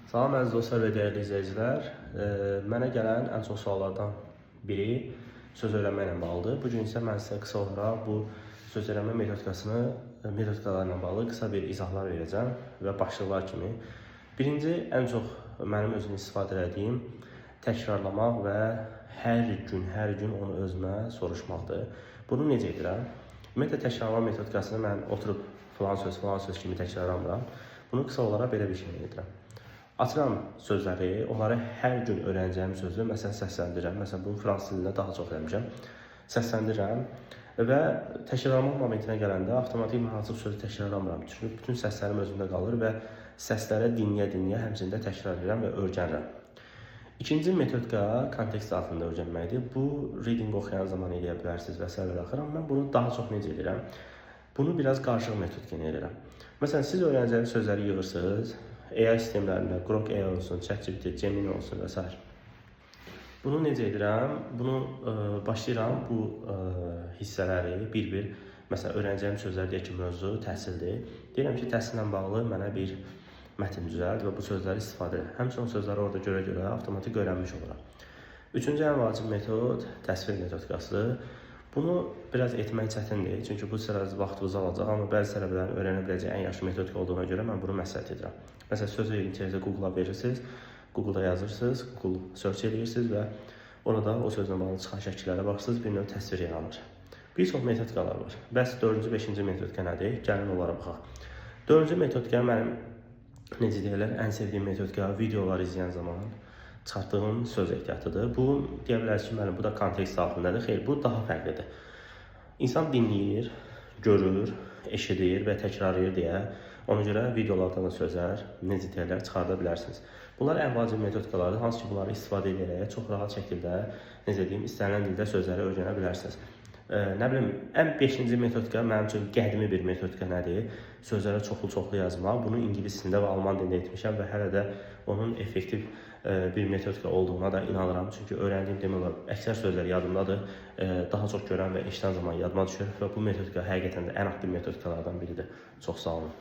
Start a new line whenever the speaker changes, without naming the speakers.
Salam əziz dostlar və dəyərli izləyicilər. Mənə gələn ən çox suallardan biri söz öyrənmə ilə bağlıdır. Bugün isə mən sizə qısa olaraq bu söz öyrənmə metodikalarla bağlı qısa bir izahlar verəcəm və başlıqlar kimi. Birinci, ən çox mənim özüm istifadə etdiyim təkrarlamaq və hər gün onu özümə soruşmaqdır. Bunu necə edirəm? Ümumiyyətlə, təkrarlama metodikasını mən oturub falan söz kimi təkrarlamıram. Bunu qısa olaraq belə bir şey edirəm. Açıram sözləri, onları hər gün öyrənəcəyim sözü məsələn səsləndirirəm. Məsələn, bunu fransız dilində daha çox eləmişəm. Səsləndirirəm və təkrarlama momentinə gələndə avtomatik hansı sözü təkrarlamıram. Çünki bütün səslərim özümdə qalır və səsləri dinləyə-dinləyə həmçində təkrar edirəm və öyrənirəm. İkinci metodika kontekst altında öyrənməkdir. Bu, reading oxuyan zaman eləyə bilərsiniz və s. Amma mən bunu daha çox necə edirəm? Bunu biraz qarışıq metodika edirəm. Məsələn, siz öyrənəcəyiniz sözləri yığırsınız. AI sistemlərində, Grok AI olsun, ChatGPT, Gemini olsun və s. Bunu necə edirəm? Bunu başlayıram bu hissələri bir-bir, məsələn, öyrənəcəyim sözlər deyək ki, mövzu təhsildir. Deyirəm ki, təhsillə bağlı mənə bir mətn düzəlt və bu sözləri istifadə edir. Həmçinin sözləri orada görə avtomatik öyrənmiş oluram. Üçüncü ən vacib metod təsvir metodikasıdır. Bunu biraz etmək çətindir, çünki bu biraz vaxtınızı alacaq, amma bəzi tələbələrin öyrənə biləcəyi ən yaxşı metodika olduğuna görə mən bunu məsləhət edirəm. Məsələn, sözü internetdə Google-a verirsiniz, Google-da yazırsınız, Google search edirsiniz və orada o sözlə bağlı çıxan şəkillərə baxırsınız, bir növ təsvir yaranır. Bir çox metodikalar var. Bəs 4-cü, 5-ci metodika nədir? Gəlin onlara baxaq. 4-cü metodika mənim, necə deyirlər, ən sevdiyim metodika videolar izləyən zaman çıxartdığım söz ehtiyatıdır. Bu, deyə bilərsiniz ki, mənim bu da kontekst daxilindedir. Xeyr, bu daha fərqlidir. İnsan dinləyir, görür, eşidir və təkrarlayır deyə, ona görə videolardan da sözlər, necə deyirlər, çıxarda bilərsiniz. Bunlar ən vacib metodikalardır, hansı ki, bunları istifadə edərək çox rahat şəkildə, necə deyim, istənilən dildə sözləri öyrənə bilərsiniz. Nə bilim, ən 5-ci metodika mənim üçün qədimi bir metodika nədir? Sözlərə çoxlu yazmaq. Bunu ingilis dilində və alman dilində etmişəm və hələ də onun effektiv bir metodika olduğuna da inanıram. Çünki öyrəndiyim demək olar, əksər sözlər yadımdadır. Daha çox görən və eşidən zaman yadıma düşür və bu metodika həqiqətən də ən aktiv metodikalardan biridir. Çox sağ olun.